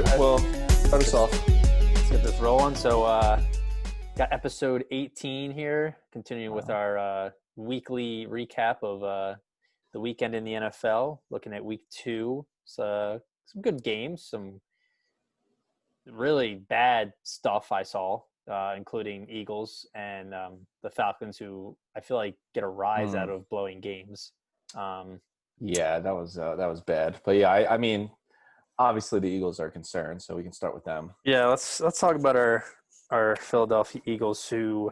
right. Well, start us off. Let's get this rolling. So, got episode 18 here, continuing with our weekly recap of the weekend in the NFL, looking at week 2. So, some good games, some really bad stuff I saw, including Eagles and the Falcons, who I feel like get a rise out of blowing games. Yeah, that was bad. But yeah, I mean, obviously the Eagles are concerned, so we can start with them. Yeah, let's talk about our Philadelphia Eagles, who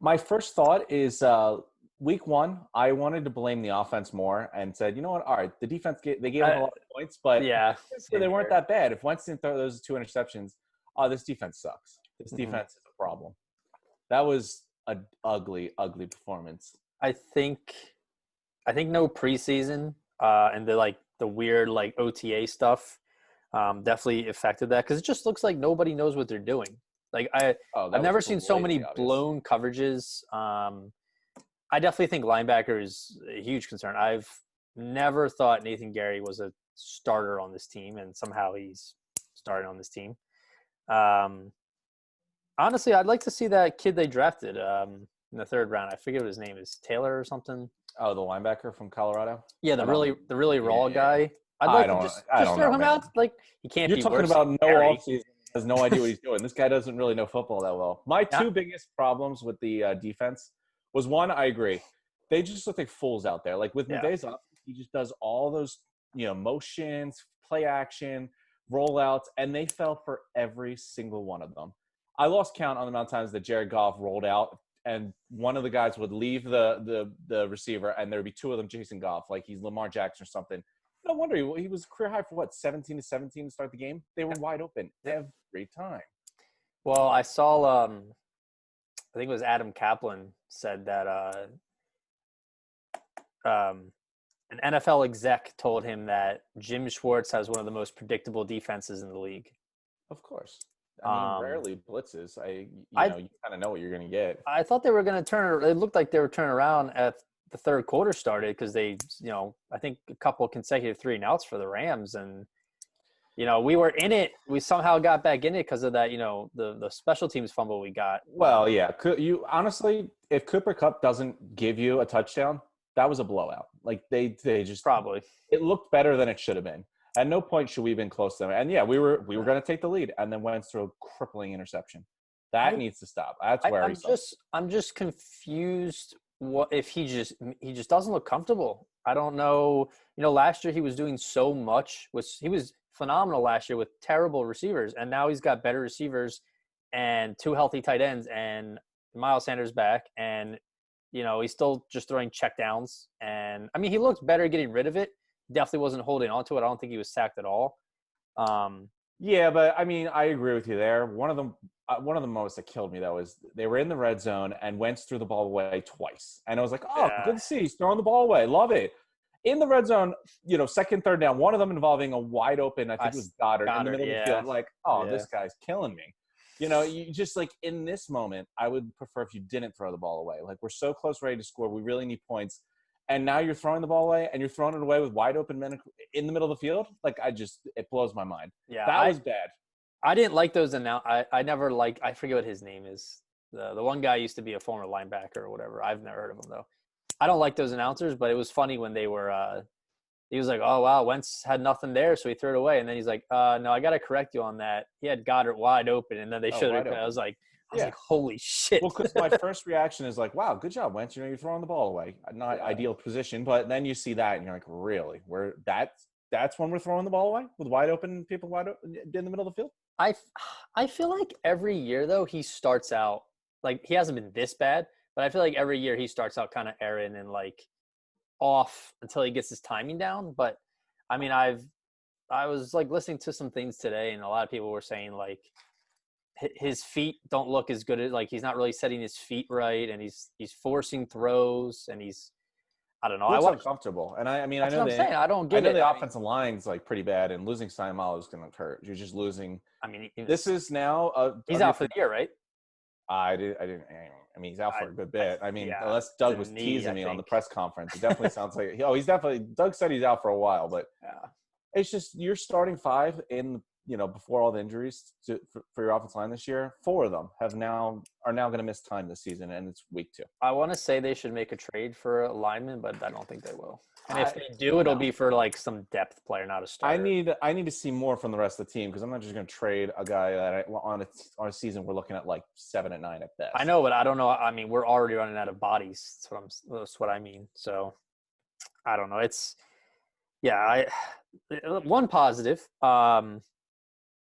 My first thought is week 1, I wanted to blame the offense more and said, you know what? All right, the defense they gave up a lot of points, but yeah, they weren't that bad. If Wentz didn't throw those 2 interceptions, this defense sucks. This defense is a problem. That was an ugly, ugly performance. I think no preseason and the weird OTA stuff definitely affected that, because it just looks like nobody knows what they're doing. I've never seen so many blown coverages. I definitely think linebacker is a huge concern. I've never thought Nathan Gary was a starter on this team, and somehow he's starting on this team. Honestly, I'd like to see that kid they drafted in the 3rd round. I forget what his name is, Taylor or something. Oh, the linebacker from Colorado? Yeah, the really raw guy. I'd like to just throw him out. Like, he can't be worse. You're talking about no offseason. Has no idea what he's doing. This guy doesn't really know football that well. My 2 biggest problems with the defense was, one, I agree. They just look like fools out there. Like with McVay's offense, he just does all those, motions, play action, rollouts, and they fell for every single one of them. I lost count on the amount of times that Jared Goff rolled out, and one of the guys would leave the receiver, and there would be 2 of them chasing Goff, like he's Lamar Jackson or something. No wonder he was career high for 17-17 to start the game. They were wide open every time. Well, I saw, I think it was Adam Kaplan said that an NFL exec told him that Jim Schwartz has one of the most predictable defenses in the league. Of course. I mean, rarely blitzes. You kind of know what you're going to get. I thought they were going to turn. It looked like they were turning around at the 3rd quarter started, because they, I think a couple consecutive 3-and-outs for the Rams, and we were in it. We somehow got back in it because of that, the special teams fumble we got. Well, yeah. Honestly, if Cooper Kupp doesn't give you a touchdown, that was a blowout. Like they just probably. It looked better than it should have been. At no point should we have been close to them. And yeah, we were going to take the lead, and then went through a crippling interception. That needs to stop. That's where I'm just confused. What if he just doesn't look comfortable? I don't know. Last year he was doing so much. He was phenomenal last year with terrible receivers, and now he's got better receivers and 2 healthy tight ends, and Miles Sanders back, and he's still just throwing checkdowns. And I mean, he looks better getting rid of it. Definitely wasn't holding on to it. I don't think he was sacked at all. Yeah, but I mean, I agree with you there. One of the moments that killed me, though, is they were in the red zone and Wentz threw the ball away twice. And I was like, good to see. He's throwing the ball away. Love it. In the red zone, 2nd, 3rd down, one of them involving a wide open, I think it was Goddard in the middle of the field. Like, this guy's killing me. You just, like, in this moment, I would prefer if you didn't throw the ball away. Like, we're so close, ready to score. We really need points. And now you're throwing the ball away, and you're throwing it away with wide open men in the middle of the field. Like, it blows my mind. Yeah, that was bad. I didn't like those I never liked. I forget what his name is. The one guy used to be a former linebacker or whatever. I've never heard of him though. I don't like those announcers, but it was funny when they were. He was like, "Oh wow, Wentz had nothing there, so he threw it away." And then he's like, "No, I got to correct you on that. He had Goddard wide open." And then they showed it. I was like, "Holy shit!" Well, because my first reaction is like, "Wow, good job, Wentz. You're throwing the ball away. Not ideal position." But then you see that, and you're like, "Really? That's when we're throwing the ball away with wide open people in the middle of the field?" I feel like every year though he starts out like he hasn't been this bad, but I feel like every year he starts out kind of errant and like off until he gets his timing down. But I mean, I was like listening to some things today, and a lot of people were saying like his feet don't look as good as, like, he's not really setting his feet right, and he's forcing throws, and I don't know. I was uncomfortable, and I mean, I know I don't get it. I know the offensive line's like pretty bad, and losing Simon is going to hurt. You're just losing. I mean, this is now he's out for the year, right? I didn't. I mean, he's out for a good bit. I mean, unless Doug was teasing me on the press conference, it definitely sounds like he's definitely. Doug said he's out for a while, but it's just you're starting 5 in before all the injuries for your offensive line this year, 4 of them are now going to miss time this season, and it's week 2. I want to say they should make a trade for a lineman, but I don't think they will. And if they do, it'll no. be for like some depth player, not a starter. I need to see more from the rest of the team because I'm not just going to trade a guy that on a season we're looking at like 7 and 9 at best. I know, but I don't know. I mean, we're already running out of bodies. That's what I mean. So I don't know. One positive.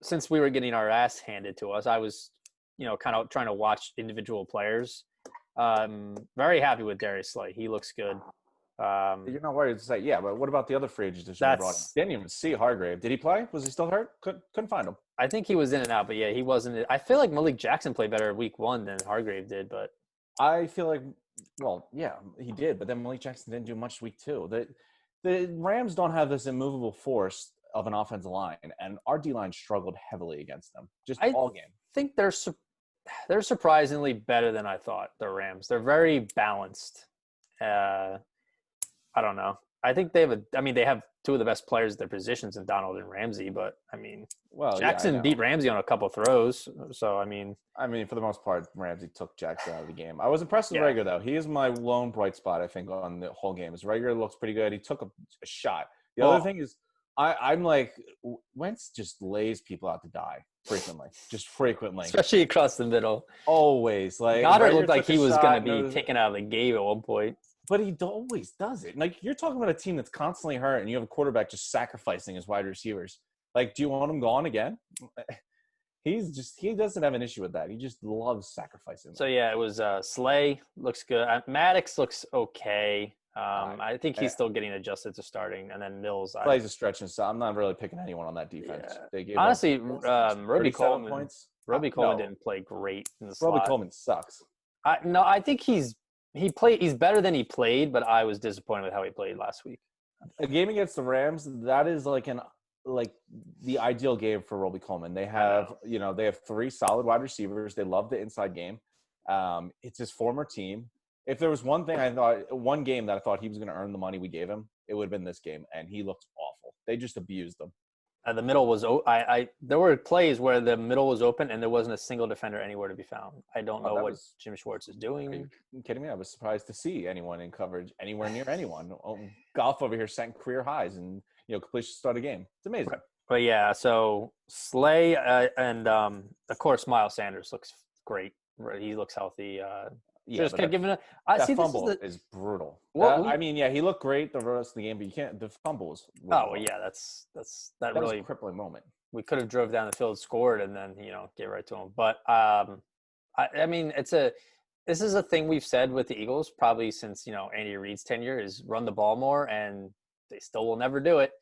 Since we were getting our ass handed to us, I was, kind of trying to watch individual players. Very happy with Darius Slay. He looks good. You're not worried to say, yeah, but what about the other free agents that brought in? Didn't even see Hargrave. Did he play? Was he still hurt? Couldn't find him. I think he was in and out, but yeah, he wasn't. I feel like Malik Jackson played better week 1 than Hargrave did, but I feel like, well, yeah, he did, but then Malik Jackson didn't do much week 2. The Rams don't have this immovable force of an offensive line, and our D-line struggled heavily against them, all game. I think they're surprisingly better than I thought, the Rams. They're very balanced. I don't know. I think they have 2 of the best players at their positions in Donald and Ramsey, but Jackson beat Ramsey on a couple throws. So, for the most part, Ramsey took Jackson out of the game. I was impressed with Rager, though. He is my lone bright spot, I think, on the whole game. Rager looks pretty good. He took a shot. The other thing is, I'm like, Wentz just lays people out to die frequently, especially across the middle. Always, like Goddard looked like he was going to be taken out of the game at one point. But he always does it. Like, you're talking about a team that's constantly hurt, and you have a quarterback just sacrificing his wide receivers. Like, do you want him gone again? He doesn't have an issue with that. He just loves sacrificing. So yeah, it was Slay looks good. Maddox looks okay. I think he's still getting adjusted to starting, and then Mills. Plays a stretch, and so I'm not really picking anyone on that defense. Yeah. They gave honestly, Roby Coleman points. Didn't play great in the slot. Roby Coleman sucks. I think he's better than he played, but I was disappointed with how he played last week. A game against the Rams, that is like the ideal game for Roby Coleman. They have 3 solid wide receivers. They love the inside game. It's his former team. If there was one game that I thought he was going to earn the money we gave him, it would have been this game, and he looked awful. They just abused him. The middle was there were plays where the middle was open and there wasn't a single defender anywhere to be found. I don't know what Jim Schwartz is doing. Are you kidding me? I was surprised to see anyone in coverage anywhere near anyone. Goff over here setting career highs and completion to start a game. It's amazing. Right. But yeah, so Slay and of course Miles Sanders looks great. He looks healtty. Just kept giving it. That fumble is brutal. He looked great the rest of the game, but you can't. The fumbles. That really was a crippling moment. We could have drove down the field, scored, and then get right to him. But this is a thing we've said with the Eagles probably since Andy Reid's tenure is run the ball more, and they still will never do it.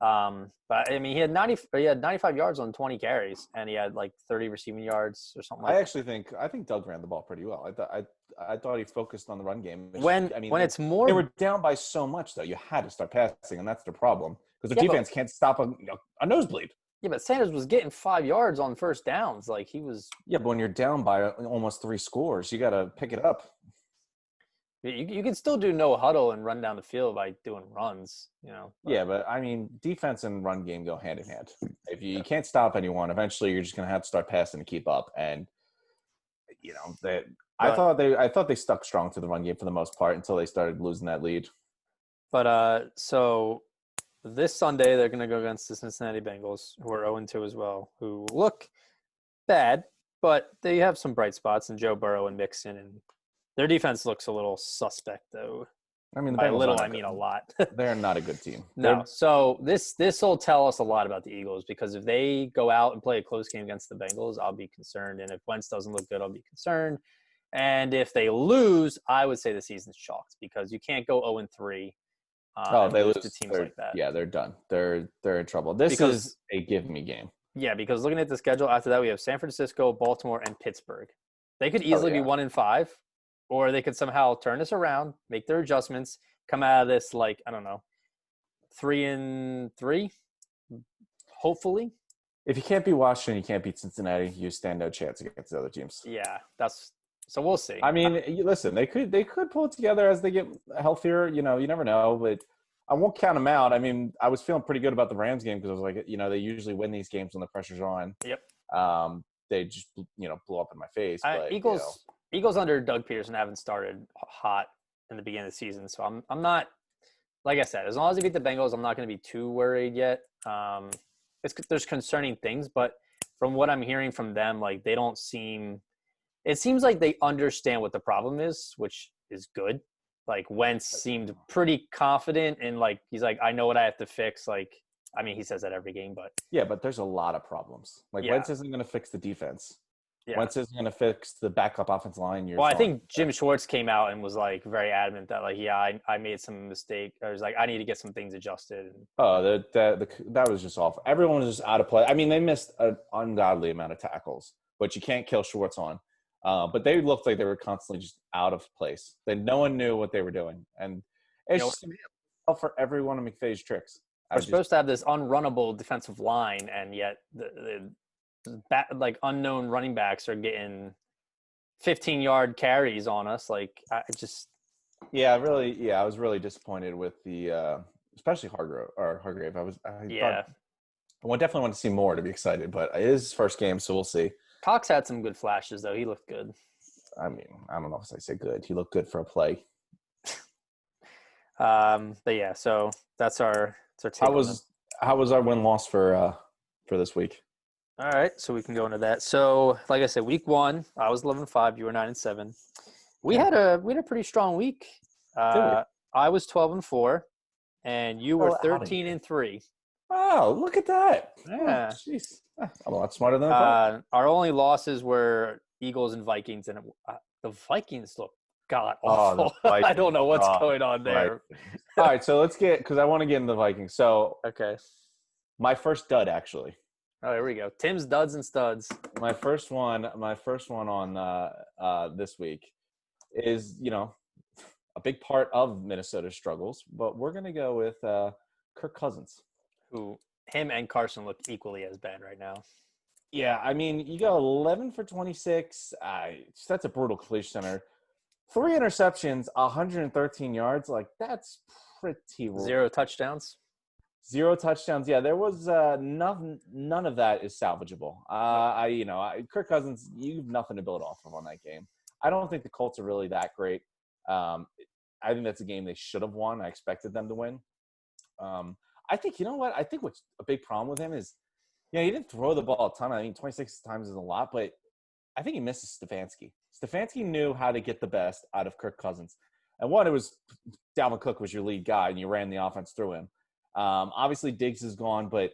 But he had 95 yards on 20 carries, and he had like 30 receiving yards or something. I think Doug ran the ball pretty well. I thought he focused on the run game. When it's more, they were down by so much though. You had to start passing, and that's the problem because the defense can't stop a nosebleed. Yeah, but Sanders was getting 5 yards on first downs. Like he was. Yeah, but when you're down by almost 3 scores, you got to pick it up. You can still do no huddle and run down the field by doing runs, Yeah, but defense and run game go hand in hand. If you can't stop anyone, eventually you're just going to have to start passing to keep up. And I thought they stuck strong to the run game for the most part until they started losing that lead. But so this Sunday they're going to go against the Cincinnati Bengals, who are 0-2 as well, who look bad, but they have some bright spots in Joe Burrow and Mixon, and their defense looks a little suspect, though. By a little, a lot. They're not a good team. No. So this will tell us a lot about the Eagles because if they go out and play a close game against the Bengals, I'll be concerned. And if Wentz doesn't look good, I'll be concerned. And if they lose, I would say the season's chalked because you can't go 0-3. They lose to teams like that. Yeah, they're done. They're in trouble. This is a give-me game. Yeah, because looking at the schedule after that, we have San Francisco, Baltimore, and Pittsburgh. They could easily be 1-5. Or they could somehow turn this around, make their adjustments, come out of this 3-3, hopefully. If you can't beat Washington, you can't beat Cincinnati. You stand no chance against the other teams. Yeah, so we'll see. Listen, they could pull it together as they get healthier. You never know, but I won't count them out. I mean, I was feeling pretty good about the Rams game because I was like, they usually win these games when the pressure's on. Yep. They just, blew up in my face. But Eagles under Doug Peterson haven't started hot in the beginning of the season, so I'm not, like I said, as long as they beat the Bengals, I'm not going to be too worried yet. There's concerning things, but from what I'm hearing from them, like they don't seem. It seems like they understand what the problem is, which is good. Like Wentz seemed pretty confident and like he's like, I know what I have to fix. Like, I mean, he says that every game, but yeah, but there's a lot of problems. Like Wentz isn't going to fix the defense. Yeah. Wentz isn't going to fix the backup offensith line. I think Jim Schwartz came out and was like very adamant that like, I made some mistake. I was like, I need to get some things adjusted. Oh, that was just awful. Everyone was just out of play. I mean, they missed an ungodly amount of tackles, but you can't kill Schwartz on. But they looked like they were constantly just out of place. No one knew what they were doing, and it's just for every one of McVay's tricks. We're supposed to have this unrunnable defensive line, and yet the unknown running backs are getting 15-yard carries on us. Like I was really disappointed with the especially Hargrave. I definitely want to see more to be excited, but it is his first game, so we'll see. Cox had some good flashes though. He looked good. I mean, I don't know if I say good. He looked good for a play. But yeah, so that's our take. How was our win-loss for this week? All right, so we can go into that. So, like I said, week 1, I was 11-5. You were 9-7. We had a pretty strong week. I was 12-4, and you were 13-3. Wow, look at that! Yeah, jeez, I'm a lot smarter than I thought. Our only losses were Eagles and Vikings, and the Vikings look god awful. I don't know what's going on there. All right, so let's because I want to get into the Vikings. So okay, my first dud actually. Oh, here we go. Tim's duds and studs. My first one on this week is, a big part of Minnesota's struggles, but we're going to go with Kirk Cousins. Who, him and Carson look equally as bad right now. Yeah, I mean, you go 11 for 26. That's a brutal completion center. 3 interceptions, 113 yards. Like, that's pretty – 0 touchdowns? 0 touchdowns. Yeah, there was none of that is salvageable. Kirk Cousins, you have nothing to build off of on that game. I don't think the Colts are really that great. I think that's a game they should have won. I expected them to win. I think, you know what? I think what's a big problem with him is, he didn't throw the ball a ton. I mean, 26 times is a lot, but I think he misses Stefanski. Stefanski knew how to get the best out of Kirk Cousins. And one, it was Dalvin Cook was your lead guy, and you ran the offense through him. Obviously, Diggs is gone, but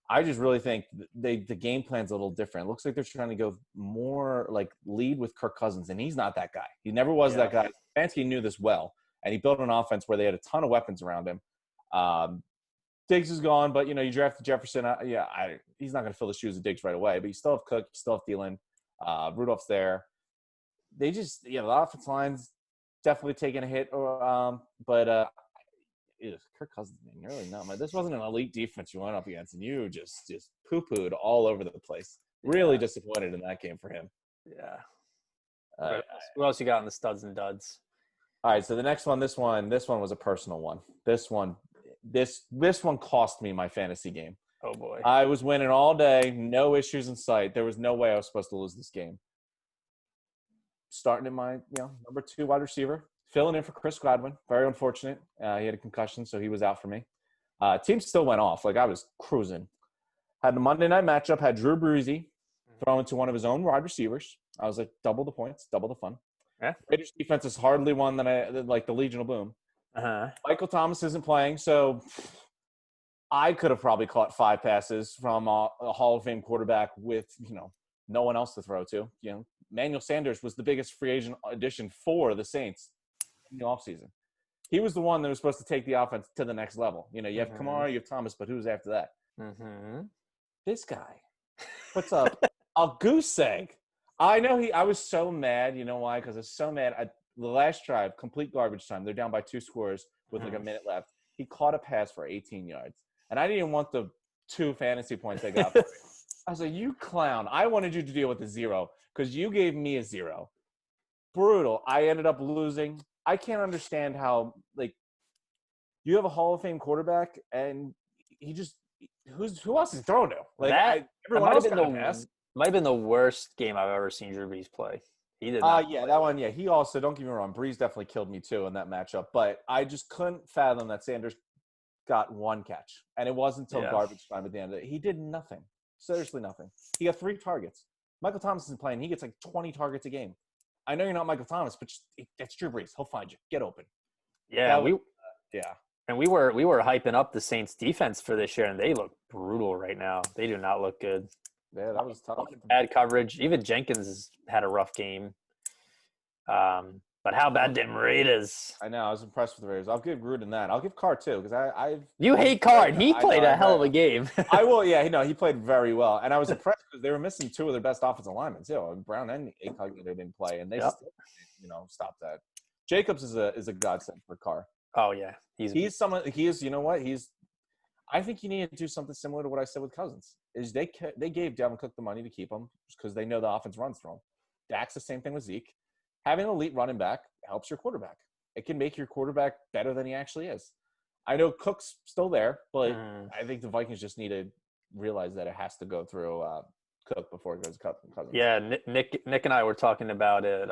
I just really think the game plan's a little different. It looks like they're trying to go more like lead with Kirk Cousins, and he's not that guy. He never was that guy. Stefanski knew this well, and he built an offense where they had a ton of weapons around him. Diggs is gone, but, you drafted Jefferson. He's not going to fill the shoes of Diggs right away, but you still have Cook, you still have Thielen. Rudolph's there. They just, the offense line's definitely taking a hit, but Kirk Cousins, man, you're really not. This wasn't an elite defense you went up against, and you just poo-pooed all over the place. Really disappointed in that game for him. Yeah. What else you got on the studs and duds? All right, so the next one, this one was a personal one. This one cost me my fantasy game. Oh boy. I was winning all day, no issues in sight. There was no way I was supposed to lose this game. Starting in my, number 2 wide receiver, filling in for Chris Godwin. Very unfortunate. He had a concussion, so he was out for me. Team still went off. Like, I was cruising. Had a Monday night matchup, had Drew Brees throwing to one of his own wide receivers. I was like, double the points, double the fun. Yeah. Raiders defense is hardly one that like the Legion of Boom. Michael Thomas isn't playing, so I could have probably caught 5 passes from a Hall of Fame quarterback with, no one else to throw to. Emmanuel Sanders was the biggest free agent addition for the Saints in the offseason. He was the one that was supposed to take the offense to the next level. You have Kamara, you have Thomas, but who's after that? This guy puts up a goose egg. I was so mad. You know why? Because I was so mad. The last drive, complete garbage time. They're down by 2 scores with like a minute left. He caught a pass for 18 yards. And I didn't even want the 2 fantasy points I got for it. I was like, you clown. I wanted you to deal with the 0 because you gave me a 0. Brutal. I ended up losing. I can't understand how, you have a Hall of Fame quarterback, and he just who else is he throwing to? Like everyone might else have got a been pass. might have been the worst game I've ever seen Drew Brees play. He did not. Yeah, that one. Yeah, he also, don't get me wrong, Brees definitely killed me too in that matchup. But I just couldn't fathom that Sanders got one catch, and it wasn't until garbage time at the end of it. He did nothing, seriously nothing. He got 3 targets. Michael Thomas isn't playing. He gets like 20 targets a game. I know you're not Michael Thomas, but that's Drew Brees. He'll find you. Get open. Yeah, yeah. And we were hyping up the Saints defense for this year, and they look brutal right now. They do not look good. Yeah, that was tough. Bad coverage. Even Jenkins has had a rough game. But how bad did Raiders? I know. I was impressed with the Raiders. I'll give Gruden that. I'll give Carr too, because You hate Carr, and he played a hell of a game. I will. Yeah, he played very well, and I was impressed because they were missing 2 of their best offensive linemen too. Brown and Incognito didn't play, and they still, stopped that. Jacobs is a godsend for Carr. Oh yeah, he's someone. He is. You know what? I think you need to do something similar to what I said with Cousins. Is they gave Dalvin Cook the money to keep him because they know the offense runs through him. Dak's the same thing with Zeke. Having an elite running back helps your quarterback. It can make your quarterback better than he actually is. I know Cook's still there, but I think the Vikings just need to realize that it has to go through Cook before it goes to Cousins. Yeah, Nick and I were talking about it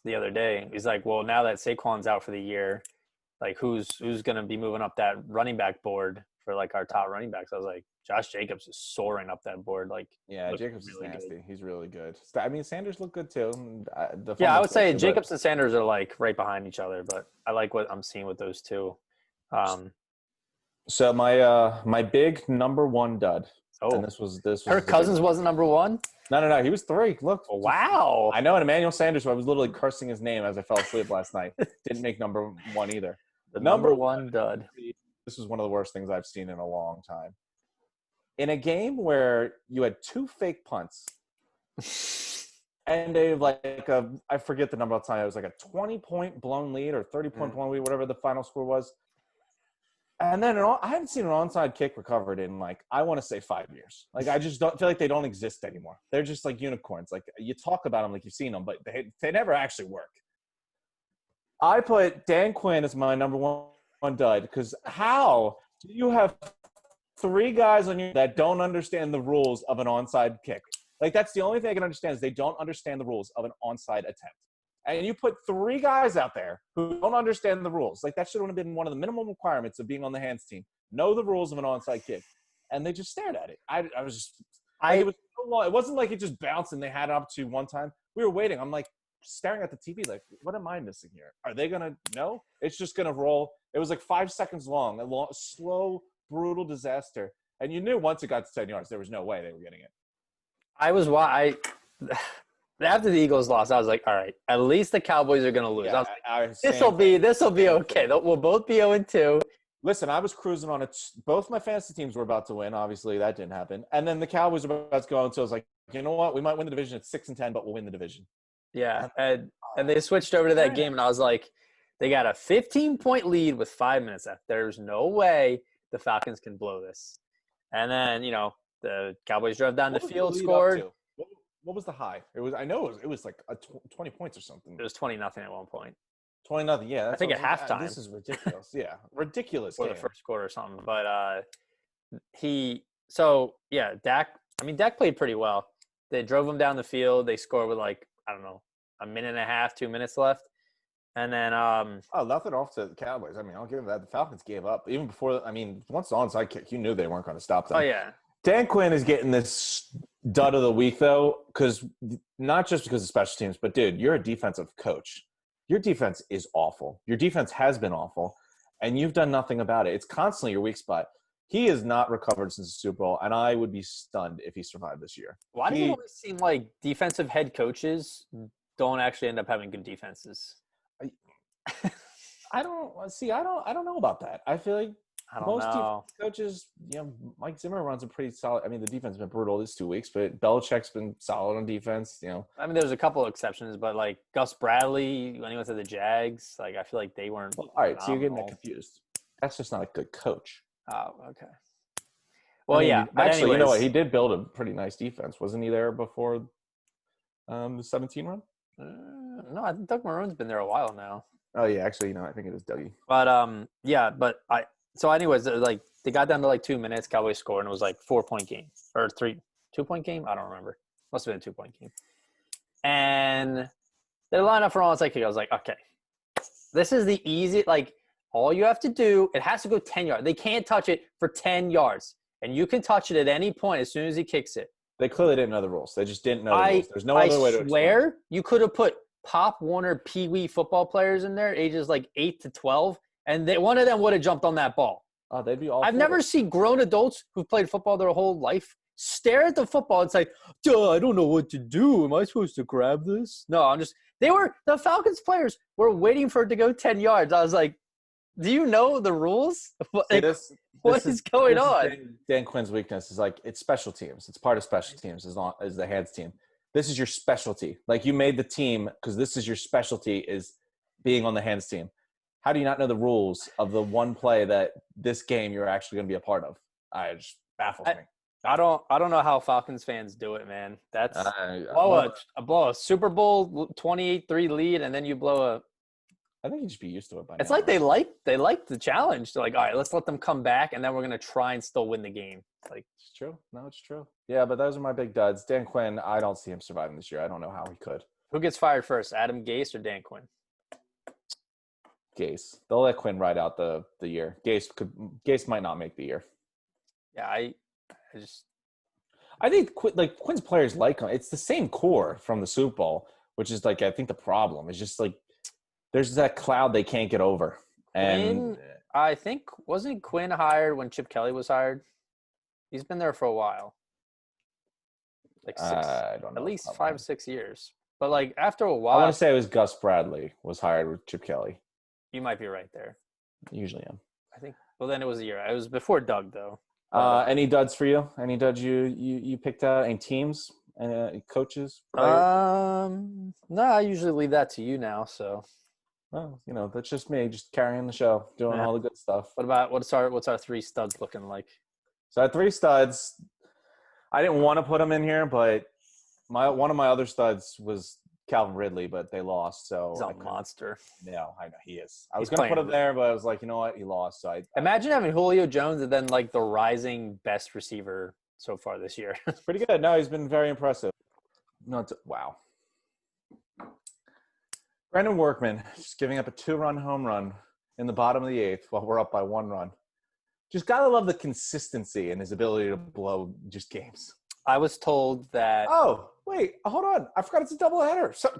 the other day. He's like, well, now that Saquon's out for the year, like who's going to be moving up that running back board for like our top running backs? I was like, Josh Jacobs is soaring up that board. Like, yeah, Jacobs really is nasty. Good. He's really good. I mean, Sanders looked good too. I would say Jacobs and Sanders are like right behind each other, but I like what I'm seeing with those two. So my big number 1 dud. Oh, and this was Kirk Cousins wasn't number 1. No, he was 3. Look, wow. I know, and Emmanuel Sanders. I was literally cursing his name as I fell asleep last night. Didn't make number 1 either. The number 1 dud. This was one of the worst things I've seen in a long time. In a game where you had 2 fake punts, and I forget the number of time. It was like a 20-point blown lead or 30-point blown lead, whatever the final score was. And then I haven't seen an onside kick recovered in I want to say 5 years. Like I just don't feel like they don't exist anymore. They're just like unicorns. Like you talk about them like you've seen them, but they never actually work. I put Dan Quinn as my number 1 dud because how do you have 3 guys on you that don't understand the rules of an onside kick? Like that's the only thing I can understand is they don't understand the rules of an onside attempt. And you put 3 guys out there who don't understand the rules. Like that should have been one of the minimum requirements of being on the hands team. Know the rules of an onside kick. And they just stared at it. It was so long. It wasn't like it just bounced and they had it up to one time. We were waiting. I'm like staring at the TV like, what am I missing here? Are they going to know? It's just going to roll. It was like 5 seconds long, a slow, brutal disaster. And you knew once it got to 10 yards, there was no way they were getting it. After the Eagles lost, I was like, all right, at least the Cowboys are going to lose. Yeah, I was like, this will be okay. We'll both be 0-2. Listen, I was cruising on it. Both my fantasy teams were about to win. Obviously, that didn't happen. And then the Cowboys were about to go until I was like, you know what? We might win the division at 6-10, but we'll win the division. Yeah, and they switched over to that game, and I was like, they got a 15-point lead with 5 minutes left. There's no way the Falcons can blow this. And then, the Cowboys drove down the field, scored. What was the high? It was like 20 points or something. It was 20-0 at one point. 20-0, yeah. I think at halftime. This is ridiculous. Yeah, ridiculous. Or the first quarter or something. But Dak played pretty well. They drove him down the field. They scored with a minute and a half, 2 minutes left. And then nothing off to the Cowboys. I mean, I'll give them that. The Falcons gave up. Even before, once the onside kick, you knew they weren't going to stop them. Oh, yeah. Dan Quinn is getting this dud of the week, though, because not just because of special teams, but, dude, you're a defensive coach. Your defense is awful. Your defense has been awful, and you've done nothing about it. It's constantly your weak spot. He has not recovered since the Super Bowl, and I would be stunned if he survived this year. Why does it always seem like defensive head coaches don't actually end up having good defenses? I don't know about that. I feel like most coaches, Mike Zimmer runs a pretty solid. The defense has been brutal these 2 weeks, but Belichick's been solid on defense. There's a couple of exceptions, but like Gus Bradley when he went to the Jags, I feel like they weren't. All right, so you're getting that confused. That's just not a good coach. Oh, okay. Well, yeah. Actually, anyways, you know what? He did build a pretty nice defense. Wasn't he there before the 17 run? No, I think Doug Maroon's been there a while now. Oh yeah, actually, I think it is Dougie. But yeah. But so anyways, like they got down to like 2 minutes. Cowboys scored, and it was like 4-point game or 2-point game. I don't remember. Must have been a 2-point game. And they line up for onside kick. I was like, okay, this is the easy. Like all you have to do, it has to go 10 yards. They can't touch it for 10 yards, and you can touch it at any point as soon as he kicks it. They clearly didn't know the rules. They just didn't know the rules. There's no other way to explain it. I swear you could have put Pop Warner Pee-wee football players in there, ages like 8 to 12, and one of them would have jumped on that ball. Oh, they'd be all. I've never seen grown adults who've played football their whole life stare at the football and say, "Duh, I don't know what to do. Am I supposed to grab this?" No, the Falcons players were waiting for it to go 10 yards. I was like, do you know the rules? Like, what is going on? Dan Quinn's weakness is like it's special teams. It's part of special teams as long as the hands team. This is your specialty. Like you made the team because this is your specialty is being on the hands team. How do you not know the rules of the one play that this game you're actually going to be a part of? It just baffles me. I don't know how Falcons fans do it, man. That's blow a Super Bowl 28-3 lead, and then you blow a. I think you just be used to it by now. It's like they like the challenge. They're like, all right, let's let them come back, and then we're gonna try and still win the game. Like it's true. No, it's true. Yeah, but those are my big duds. Dan Quinn, I don't see him surviving this year. I don't know how he could. Who gets fired first, Adam Gase or Dan Quinn? Gase. They'll let Quinn ride out the year. Gase might not make the year. Yeah, I think Quinn's players like him. It's the same core from the Super Bowl, which is like I think the problem is just like there's that cloud they can't get over. And I think wasn't Quinn hired when Chip Kelly was hired? He's been there for a while, like at least 5 or 6 years. But like after a while, I want to say it was Gus Bradley was hired with Chip Kelly. You might be right there. Usually am. I think. Well, then it was a year. It was before Doug, though. Any duds for you? Any duds you picked out? Any teams? Any coaches? No, I usually leave that to you now. So. Well, that's just me, just carrying the show, doing all the good stuff. What's our 3 studs looking like? So I had 3 studs. I didn't want to put them in here, but one of my other studs was Calvin Ridley, but they lost. So he's a monster. Yeah, I know he is. I was going to put him there, but I was like, you know what? He lost. So imagine having Julio Jones and then like the rising best receiver so far this year. It's pretty good. No, he's been very impressive. Wow. Brandon Workman just giving up a 2-run home run in the bottom of the 8th while we're up by 1 run. Just gotta love the consistency and his ability to blow just games. I was told that. Oh, wait, hold on. I forgot it's a doubleheader. So,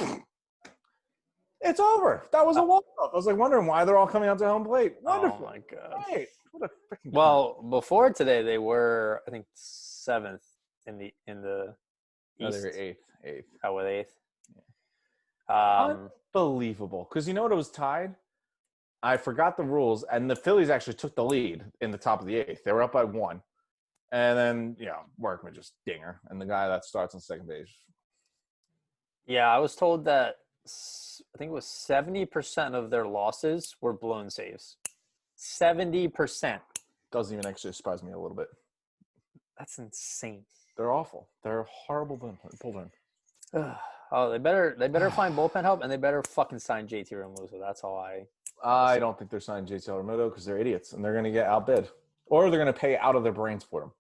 it's over. That was a walk-off. I was like wondering why they're all coming out to home plate. Wonderful. Oh my god. Hey, what a freaking. Well, before today, they were I think 7th in the East. No, they were 8th. Oh, with 8th. Yeah. Unbelievable. Because you know what? It was tied. I forgot the rules, and the Phillies actually took the lead in the top of the 8th. They were up by 1. And then, Workman just dinger. And the guy that starts on second base. Yeah, I was told that I think it was 70% of their losses were blown saves. 70%. Doesn't even actually surprise me a little bit. That's insane. They're awful. They're horrible bullpen. Oh, they better find bullpen help, and they better fucking sign JT Realmuto. That's all I don't think they're signing JT Realmuto because they're idiots, and they're going to get outbid. Or they're going to pay out of their brains for him.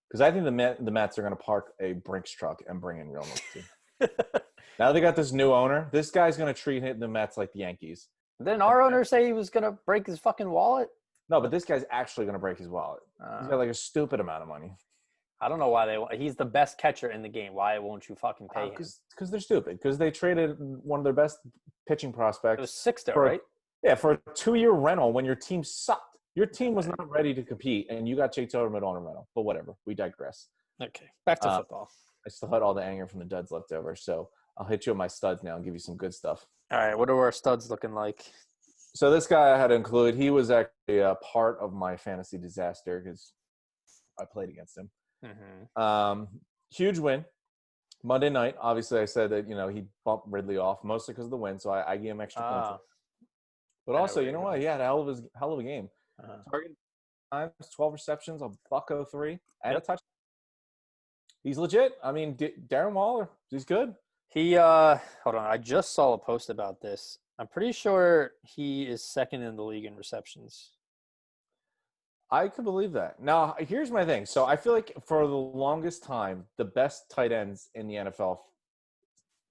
Because I think the Mets are going to park a Brinks truck and bring in Realmuto. Now they got this new owner. This guy's going to treat the Mets like the Yankees. Didn't our owner say he was going to break his fucking wallet? No, but this guy's actually going to break his wallet. He's got like a stupid amount of money. I don't know why he's the best catcher in the game. Why won't you fucking pay him? Because they're stupid. Because they traded one of their best pitching prospects. It was Sixto, right? Yeah, for a 2-year rental when your team sucked. Your team was not ready to compete, and you got JT Realmuto on a rental. But whatever. We digress. Okay, back to football. I still had all the anger from the duds left over, so I'll hit you with my studs now and give you some good stuff. All right, what are our studs looking like? So this guy I had to include, he was actually a part of my fantasy disaster because I played against him. Mm-hmm. Huge win. Monday night, obviously I said that, he bumped Ridley off, mostly because of the win, so I gave him extra points. But also, you know what? He had a hell of a game. Target times, 12 receptions, a $103, and a touchdown. He's legit. I mean, Darren Waller, he's good. Hold on. I just saw a post about this. I'm pretty sure he is second in the league in receptions. I could believe that. Now, here's my thing. So I feel like for the longest time, the best tight ends in the NFL,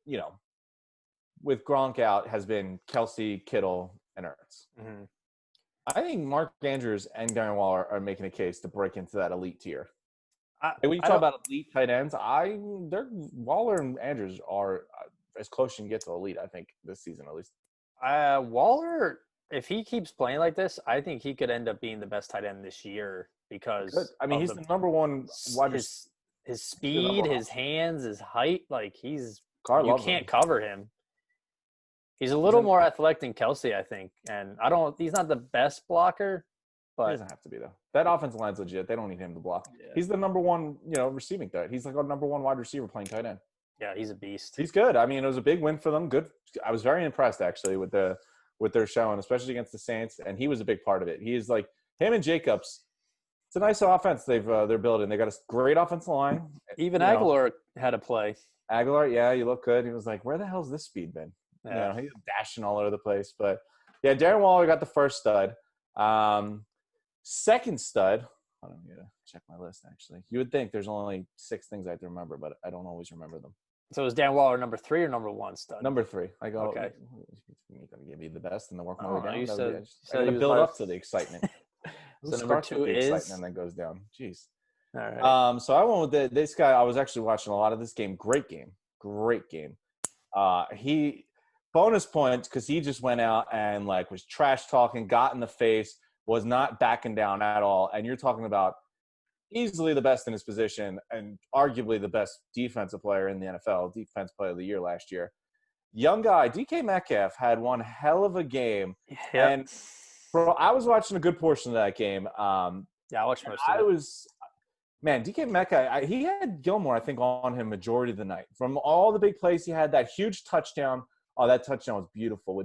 you know, with Gronk out, has been Kelsey, Kittle, and Ertz. Mm-hmm. I think Mark Andrews and Darren Waller are making a case to break into that elite tier. When you talk about elite tight ends, Waller and Andrews are as close as you can get to elite, I think, this season at least. Waller, if he keeps playing like this, I think he could end up being the best tight end this year because I mean, he's the number one wide receiver. His speed, his hands, his height, like you can't cover him. He's a little more athletic than Kelsey, I think, and he's not the best blocker, but he doesn't have to be though. That offensive line's legit. They don't need him to block. Yeah. He's the number one, receiving threat. He's like our number one wide receiver playing tight end. Yeah, he's a beast. He's good. I mean, it was a big win for them. Good. I was very impressed actually with their showing, especially against the Saints, and he was a big part of it. He is like him and Jacobs. It's a nice offense they're building. They got a great offensive line. Even Aguilar had a play. Aguilar, yeah, you look good. He was like, "Where the hell's this speed been?" Yeah. He's dashing all over the place. But yeah, Darren Waller got the first stud. Second stud. I don't need to check my list. Actually, you would think there's only 6 things I have to remember, but I don't always remember them. So is Darren Waller number 3 or number 1 stud? Number 3. I go, okay. I'm gonna give you the best and then work my way down. You said build up to the excitement. So number 2 is excitement and then goes down. Jeez. All right. So I went with this guy. I was actually watching a lot of this game. Great game. He bonus points because he just went out and was trash talking, got in the face, was not backing down at all. And you're talking about easily the best in his position and arguably the best defensive player in the NFL, defense player of the year last year. Young guy, DK Metcalf, had one hell of a game. Yep. And bro, I was watching a good portion of that game. I watched most of it. DK Metcalf, he had Gilmore, I think, on him majority of the night. From all the big plays he had, that huge touchdown. Oh, that touchdown was beautiful.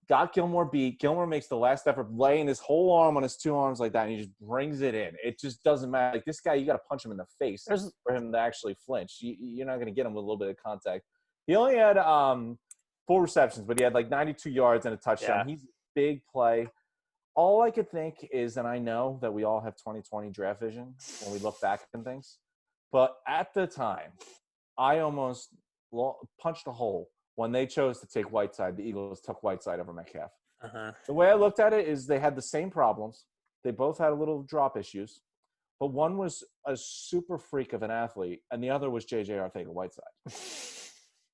Got Gilmore beat. Gilmore makes the last effort, laying his whole arm on his 2 arms like that, and he just brings it in. It just doesn't matter. Like, this guy, you got to punch him in the face for him to actually flinch. You're not going to get him with a little bit of contact. He only had 4 receptions, but he had 92 yards and a touchdown. Yeah. He's a big play. All I could think is, and I know that we all have 20/20 draft vision when we look back at things, but at the time, I almost punched a hole when they chose to take Whiteside. The Eagles took Whiteside over Metcalf. Uh-huh. The way I looked at it is they had the same problems. They both had a little drop issues, but one was a super freak of an athlete, and the other was J.J. Arcega-Whiteside.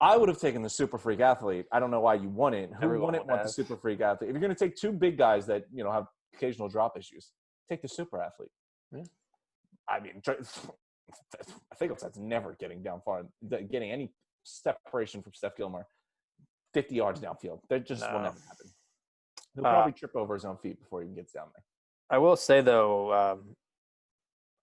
I would have taken the super freak athlete. I don't know why you wouldn't. Who wouldn't want the super freak athlete? If you're going to take 2 big guys that have occasional drop issues, take the super athlete. Yeah. I mean, I think that's never getting down far, getting any separation from Steph Gilmore 50 yards downfield. That just will never happen. He'll probably trip over his own feet before he even gets down there. I will say, though,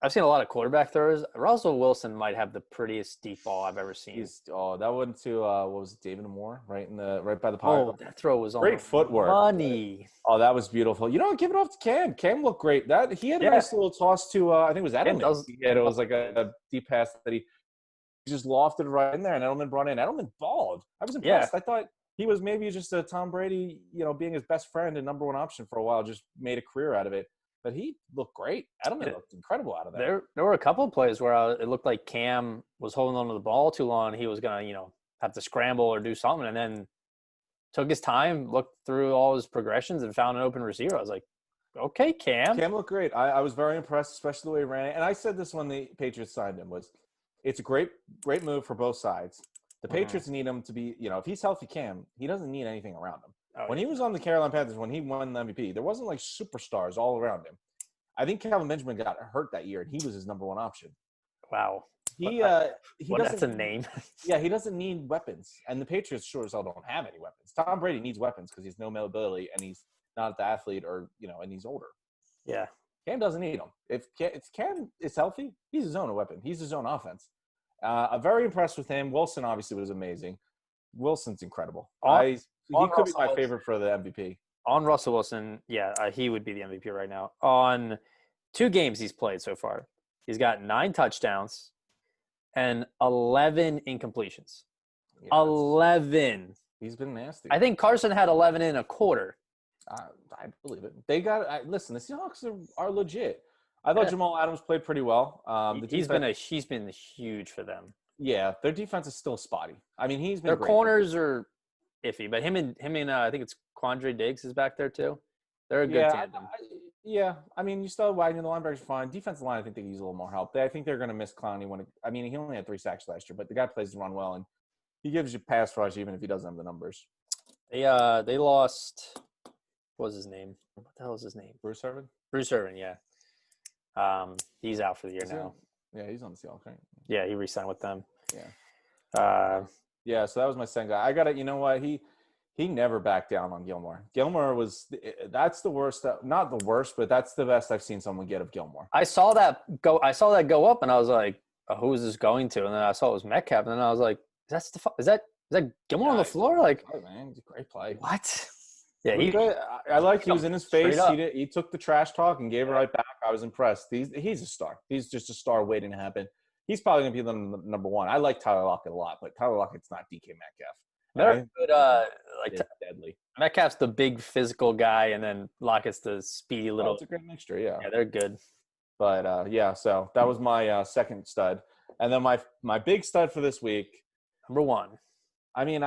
I've seen a lot of quarterback throws. Russell Wilson might have the prettiest deep ball I've ever seen. That one to what was it, David Moore, right by the pocket. Oh, that throw was on great footwork. Money. Oh, that was beautiful. Give it off to Cam. Cam looked great. He had a nice little toss to I think it was Edelman. It was like a deep pass that he just lofted right in there, and Edelman brought in. Edelman balled. I was impressed. I thought he was maybe just a Tom Brady, being his best friend and number 1 option for a while, just made a career out of it. But he looked great. Edelman looked incredible out of that. There were a couple of plays where it looked like Cam was holding on to the ball too long. He was going to, have to scramble or do something, and then took his time, looked through all his progressions, and found an open receiver. I was like, okay, Cam. Cam looked great. I was very impressed, especially the way he ran it. And I said this when the Patriots signed him, it's a great move for both sides. The Patriots need him to be, if he's healthy, Cam, he doesn't need anything around him. When he was on the Carolina Panthers, when he won the MVP, there wasn't superstars all around him. I think Calvin Benjamin got hurt that year, and he was his number 1 option. Wow. That's a name. Yeah, he doesn't need weapons, and the Patriots sure as hell don't have any weapons. Tom Brady needs weapons because he's no mobility, and he's not the athlete, and he's older. Yeah. Cam doesn't need them. If Cam is healthy, he's his own weapon. He's his own offense. I'm very impressed with him. Wilson obviously was amazing. Wilson's incredible. He could be my favorite for the MVP. On Russell Wilson, he would be the MVP right now. On 2 games he's played so far, he's got 9 touchdowns and 11 incompletions. 11. He's been nasty. I think Carson had 11 in a quarter. I believe it. They got listen. The Seahawks are legit. I thought Jamal Adams played pretty well. He's been huge for them. Yeah, their defense is still spotty. I mean, he's been their great. Corners are iffy, but him and I think it's Quandre Diggs is back there too. They're a good tandem. I mean, you still have Wagner. The linebackers fine. Defensive line, I think they use a little more help. I think they're going to miss Clowney he only had 3 sacks last year, but the guy plays the run well, and he gives you pass rush even if he doesn't have the numbers. They lost. What was his name? What the hell is his name? Bruce Irvin. Bruce Irvin, yeah. He's out for the year now. Yeah, he's on the Seahawks, right? Yeah, he re-signed with them. Yeah. Yeah, so that was my second guy. I got it. You know what? He never backed down on Gilmore. Gilmore that's the worst. Not the worst, but that's the best I've seen someone get of Gilmore. I saw that go up, and I was like, oh, "Who is this going to?" And then I saw it was Metcalf, and then I was like, "Is that Gilmore on the floor?" Like, oh, man, it's a great play. What? Yeah, I like he was in his face. He took the trash talk and gave it right back. I was impressed. He's a star. He's just a star waiting to happen. He's probably going to be the number one. I like Tyler Lockett a lot, but Tyler Lockett's not DK Metcalf. They're good. Deadly. Metcalf's the big physical guy, and then Lockett's the speedy little. It's a great mixture, yeah. Yeah, they're good. But so that was my second stud, and then my big stud for this week, number one. I mean,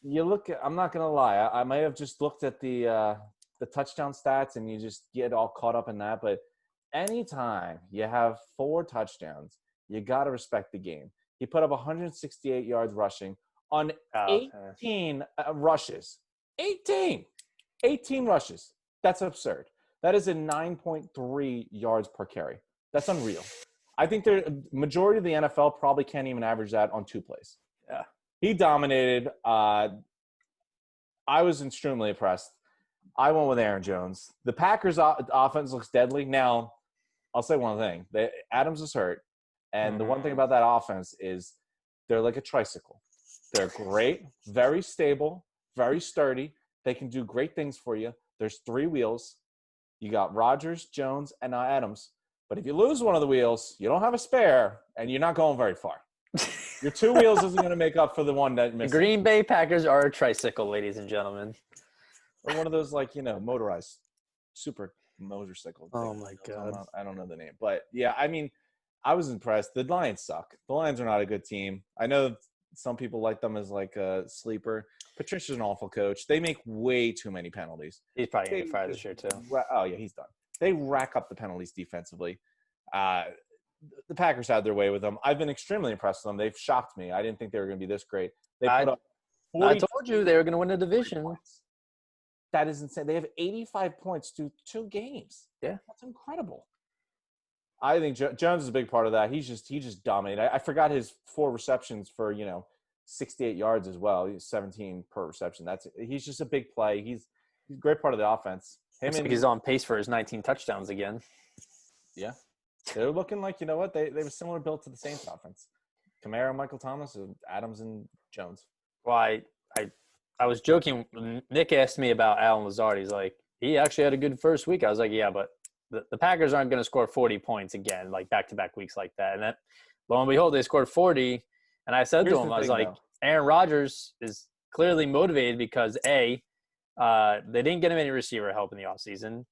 you look at. I'm not gonna lie. I might have just looked at the touchdown stats, and you just get all caught up in that. But anytime you have 4 touchdowns, you gotta respect the game. He put up 168 yards rushing on 18 rushes. 18 rushes. That's absurd. That is a 9.3 yards per carry. That's unreal. I think the majority of the NFL probably can't even average that on 2 plays. Yeah. He dominated. I was extremely impressed. I went with Aaron Jones. The Packers' offense looks deadly. Now, I'll say one thing. Adams is hurt. And the one thing about that offense is they're like a tricycle. They're great, very stable, very sturdy. They can do great things for you. There's 3 wheels. You got Rodgers, Jones, and Adams. But if you lose one of the wheels, you don't have a spare, and you're not going very far. Your 2 wheels isn't going to make up for the one that missed. The Green Bay Packers are a tricycle, ladies and gentlemen. Or one of those, motorized super motorcycle things. Oh, my God. I don't know the name. But, yeah, I mean, I was impressed. The Lions suck. The Lions are not a good team. I know some people like them as a sleeper. Patricia's an awful coach. They make way too many penalties. He's probably going to get fired this year, too. Oh, yeah, he's done. They rack up the penalties defensively. The Packers had their way with them. I've been extremely impressed with them. They've shocked me. I didn't think they were going to be this great. They put up I told you they were going to win the division. Points. That is insane. They have 85 points through 2 games. Yeah. That's incredible. I think Jones is a big part of that. He just dominated. I forgot his 4 receptions for 68 yards as well. He's 17 per reception. He's just a big play. He's a great part of the offense. He's on pace for his 19 touchdowns again. Yeah, they're looking like they were similar built to the Saints offense. Kamara, Michael Thomas, Adams, and Jones. Well, I was joking. Nick asked me about Alan Lazard. He's like, he actually had a good first week. I was like, yeah, but the Packers aren't going to score 40 points again, back-to-back weeks like that. And then, lo and behold, they scored 40. And I said to him, I was like, Aaron Rodgers is clearly motivated because, A, they didn't get him any receiver help in the offseason.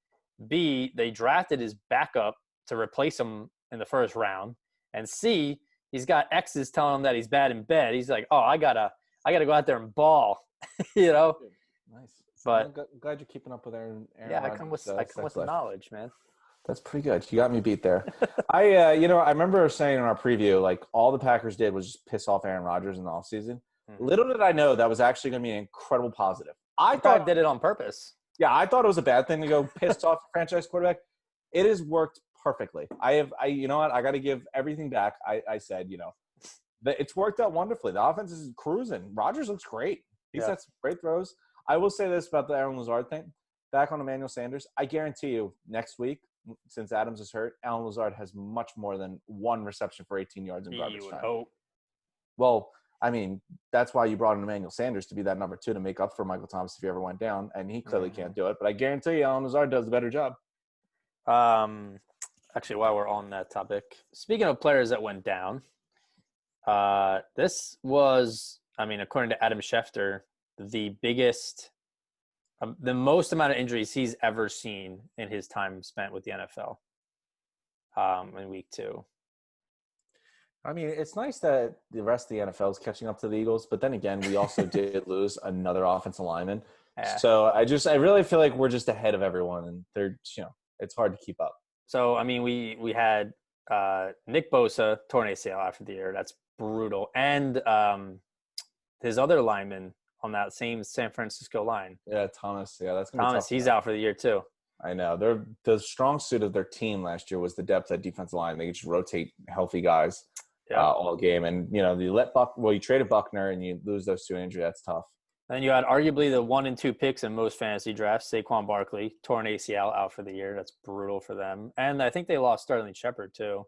B, they drafted his backup to replace him in the first round. And C, he's got exes telling him that he's bad in bed. He's like, oh, I gotta go out there and ball, Nice. But I'm glad you're keeping up with Aaron. Yeah, I come with the knowledge, man. That's pretty good. You got me beat there. I remember saying in our preview, all the Packers did was just piss off Aaron Rodgers in the offseason. Little did I know that was actually going to be an incredible positive. I thought did it on purpose. Yeah, I thought it was a bad thing to go pissed off the franchise quarterback. It has worked perfectly. You know what? I got to give everything back. I said, it's worked out wonderfully. The offense is cruising. Rodgers looks great. He's got some great throws. I will say this about the Aaron Lazard thing. Back on Emmanuel Sanders, I guarantee you next week, since Adams is hurt, Alan Lazard has much more than 1 reception for 18 yards in garbage time. Hope. Well, I mean, that's why you brought in Emmanuel Sanders to be that number 2 to make up for Michael Thomas if he ever went down, and he clearly can't do it. But I guarantee you Alan Lazard does a better job. Actually, while we're on that topic, speaking of players that went down, this was, according to Adam Schefter, the biggest, the most amount of injuries he's ever seen in his time spent with the NFL in week 2. I mean, it's nice that the rest of the NFL is catching up to the Eagles, but then again, we also did lose another offensive lineman. Yeah. So I really feel like we're just ahead of everyone, and they're, it's hard to keep up. So, I mean, we had Nick Bosa torn ACL after the year. That's brutal. And his other lineman on that same San Francisco line. Yeah, Thomas. Yeah, that's going to be tough. He's out for the year too. I know. The strong suit of their team last year was the depth at defensive line. They just rotate healthy guys all game. And, you traded Buckner and you lose those 2 injuries. That's tough. And then you had arguably the 1 and 2 picks in most fantasy drafts, Saquon Barkley, torn ACL, out for the year. That's brutal for them. And I think they lost Sterling Shepard too.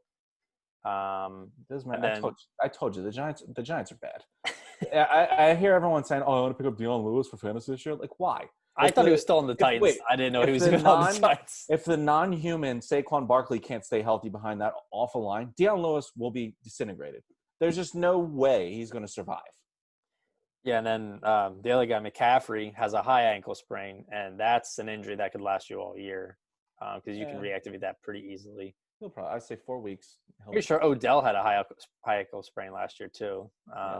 I told you the Giants are bad. I hear everyone saying, "Oh, I want to pick up Dion Lewis for fantasy this year." Like, why? I thought he was still on the Titans. I didn't know he was even on the Titans. If the non-human Saquon Barkley can't stay healthy behind that awful line, Dion Lewis will be disintegrated. There's just no way he's going to survive. Yeah, and then the other guy, McCaffrey, has a high ankle sprain, and that's an injury that could last you all year because you can reactivate that pretty easily. He'll probably, I'd say 4 weeks. Pretty sure Odell had a high ankle sprain last year too.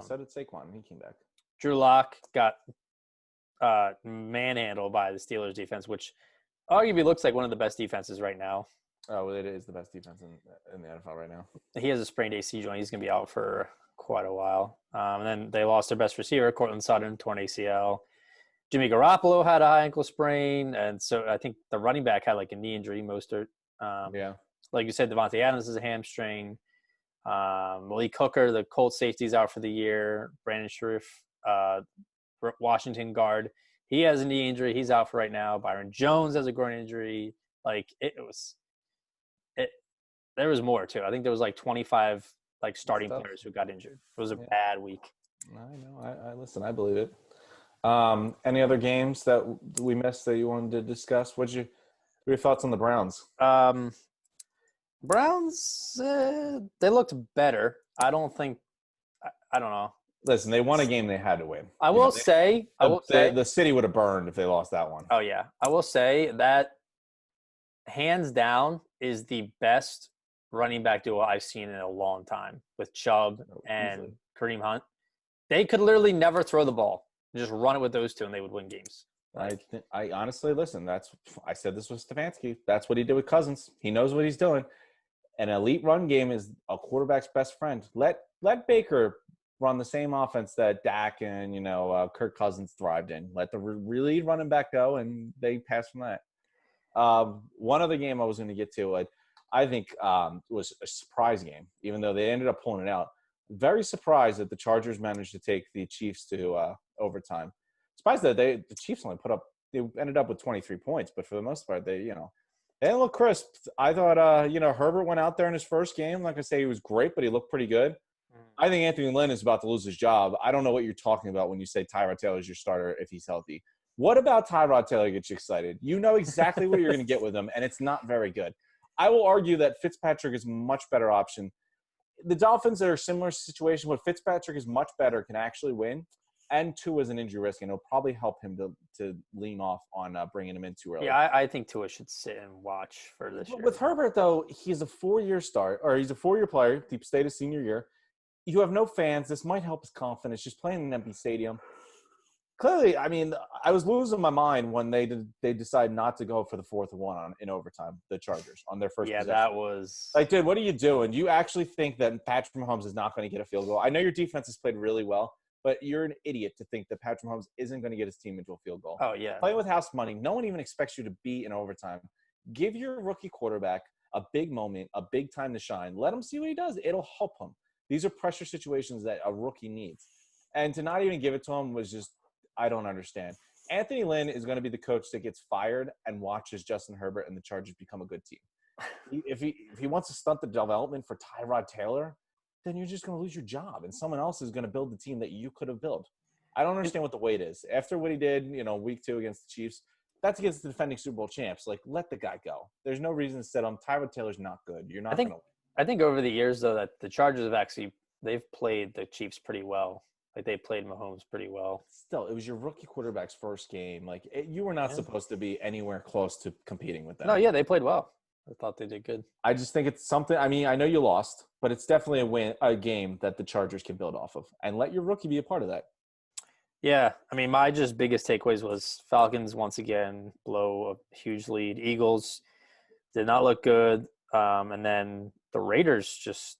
So did Saquon. He came back. Drew Lock got manhandled by the Steelers defense, which arguably looks like one of the best defenses right now. Oh, well, it is the best defense in the NFL right now. He has a sprained AC joint. He's going to be out for quite a while. And then they lost their best receiver, Cortland Sutton, torn ACL. Jimmy Garoppolo had a high ankle sprain, and so I think the running back had like a knee injury. Mostert. Like you said, Devontae Adams is a hamstring. Malik Hooker, the Colts safety, is out for the year. Brandon Scherff, Washington guard, he has a knee injury. He's out for right now. Byron Jones has a groin injury. Like there was more too. I think there was like 25 like starting players who got injured. It was a bad week. I know. I listen. I believe it. Any other games that we missed that you wanted to discuss? What are your thoughts on the Browns? Browns, they looked better. I don't know. Listen, they won a game they had to win. I will say the city would have burned if they lost that one. Oh yeah, I will say that hands down is the best running back duo I've seen in a long time with Chubb and Kareem Hunt. They could literally never throw the ball. Just run it with those two, and they would win games. I honestly listen. I said this was Stefanski. That's what he did with Cousins. He knows what he's doing. An elite run game is a quarterback's best friend. Let Baker run the same offense that Dak and Kirk Cousins thrived in. Let the really running back go, and they pass from that. One other game I was going to get to, I think was a surprise game, even though they ended up pulling it out. Very surprised that the Chargers managed to take the Chiefs to overtime. Surprised that the Chiefs only they ended up with 23 points, but for the most part, they didn't look crisp. I thought, Herbert went out there in his first game. Like I say, he was great, but he looked pretty good. I think Anthony Lynn is about to lose his job. I don't know what you're talking about when you say Tyrod Taylor is your starter if he's healthy. What about Tyrod Taylor gets you excited? You know exactly what you're going to get with him, and it's not very good. I will argue that Fitzpatrick is a much better option. The Dolphins are a similar situation, but Fitzpatrick is much better, can actually win, and Tua is an injury risk, and it'll probably help him to lean off on bringing him in too early. Yeah, I think Tua should sit and watch for this year. With Herbert, though, he's a 4-year he's a 4-year player. He stayed his senior year. You have no fans. This might help his confidence, just playing in an empty stadium. Clearly, I mean, I was losing my mind when they decided not to go for the 4th and 1 in overtime, the Chargers, on their first possession. That was – like, dude, what are you doing? You actually think that Patrick Mahomes is not going to get a field goal? I know your defense has played really well, but you're an idiot to think that Patrick Mahomes isn't going to get his team into a field goal. Oh, yeah. Playing with house money, no one even expects you to be in overtime. Give your rookie quarterback a big moment, a big time to shine. Let him see what he does. It'll help him. These are pressure situations that a rookie needs. And to not even give it to him was just – I don't understand. Anthony Lynn is going to be the coach that gets fired and watches Justin Herbert and the Chargers become a good team. If he wants to stunt the development for Tyrod Taylor, then you're just going to lose your job, and someone else is going to build the team that you could have built. I don't understand what the weight is. After what he did, week 2 against the Chiefs, that's against the defending Super Bowl champs. Like, let the guy go. There's no reason to sit him. Tyrod Taylor's not good. You're not going to. I think over the years, though, that the Chargers have they've played the Chiefs pretty well. Like they played Mahomes pretty well. Still, it was your rookie quarterback's first game. Like you were not supposed to be anywhere close to competing with them. No, yeah, they played well. I thought they did good. I just think it's something. I mean, I know you lost, but it's definitely a game that the Chargers can build off of, and let your rookie be a part of that. Yeah, I mean, my just biggest takeaways was Falcons once again blow a huge lead. Eagles did not look good, and then the Raiders just,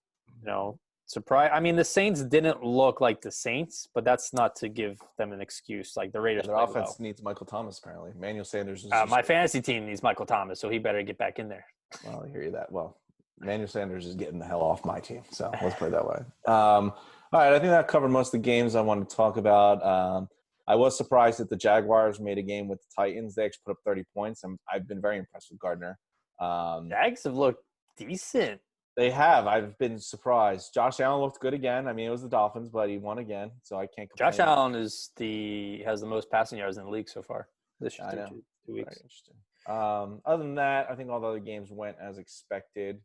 surprise. I mean, the Saints didn't look like the Saints, but that's not to give them an excuse. Like the Raiders, their offense needs Michael Thomas. Apparently, Emmanuel Sanders is my fantasy team needs Michael Thomas, so he better get back in there. Well, I hear you that. Well, Emmanuel Sanders is getting the hell off my team, so let's put it that way. All right, I think that covered most of the games I wanted to talk about. I was surprised that the Jaguars made a game with the Titans. They actually put up 30 points, and I've been very impressed with Gardner. Jags have looked decent. They have. I've been surprised. Josh Allen looked good again. I mean, it was the Dolphins, but he won again, so I can't complain. Josh Allen has the most passing yards in the league so far this year. I know. 2 weeks. Very interesting. Other than that, I think all the other games went as expected.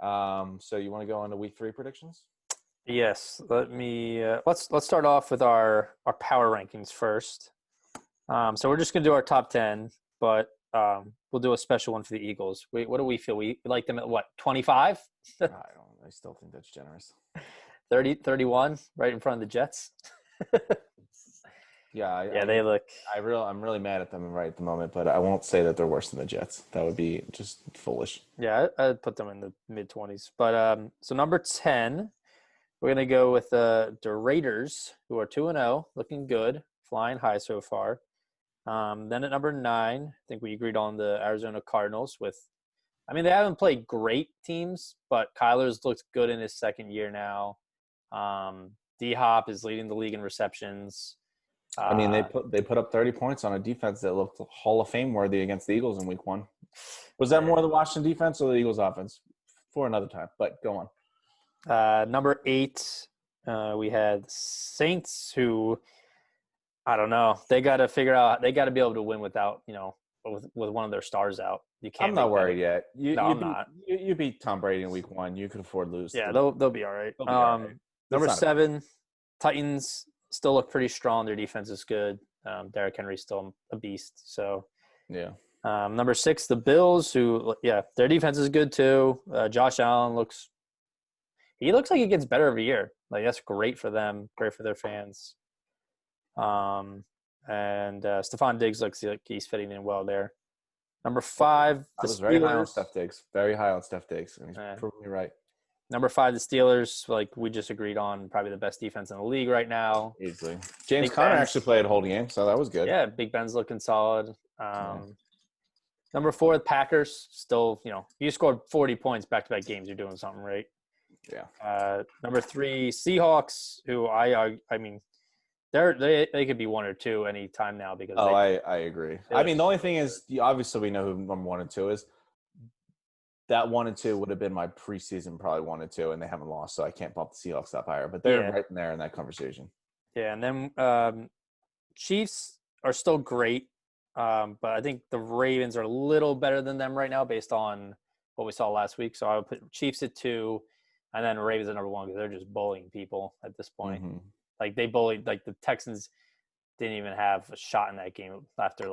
So you want to go on to week 3 predictions? Yes. Let me let's start off with our power rankings first. So we're just gonna do our top 10, but we'll do a special one for the Eagles. What do we feel? We like them at what, 25? I still think that's generous. 30, 31, right in front of the Jets. Yeah, they look. I'm really mad at them right at the moment, but I won't say that they're worse than the Jets. That would be just foolish. Yeah, I'd put them in the mid-20s. But so number 10, we're gonna go with the Raiders, who are 2-0, looking good, flying high so far. Then at number 9, I think we agreed on the Arizona Cardinals. They haven't played great teams, but Kyler's looked good in his second year now. D-Hop is leading the league in receptions. I mean, they put up 30 points on a defense that looked Hall of Fame worthy against the Eagles in week 1. Was that more the Washington defense or the Eagles offense? For another time, but go on. Number 8, we had Saints, who I don't know. They got to figure out. They got to be able to win without, with one of their stars out. You can't. I'm not worried yet. I'm not. You beat Tom Brady in week 1. You could afford to lose. Yeah, they'll be all right. Number 7, Titans still look pretty strong. Their defense is good. Derrick Henry's still a beast. So yeah. Number 6, the Bills, who their defense is good too. Josh Allen looks like he gets better every year. Like that's great for them, great for their fans. And Stephon Diggs looks like he's fitting in well there. Number 5, I was very high on Steph Diggs. Very high on Steph Diggs, and he's proving me right. Number 5, the Steelers, like we just agreed on, probably the best defense in the league right now. Easily. James Conner actually played a whole game, so that was good. Yeah, Big Ben's looking solid. Number 4, the Packers, still, you scored 40 points back-to-back games, you're doing something right. Yeah. Number 3, Seahawks, who I mean, they could be 1 or 2 any time now because. I agree. I mean, the only thing is, obviously, we know who number 1 and 2 is. That 1 and 2 would have been my preseason, probably 1 and 2, and they haven't lost, so I can't bump the Seahawks up higher. But they're right in there in that conversation. Yeah, and then Chiefs are still great, but I think the Ravens are a little better than them right now based on what we saw last week. So I would put Chiefs at 2, and then Ravens at number 1 because they're just bullying people at this point. Mm-hmm. Like they bullied, like the Texans didn't even have a shot in that game after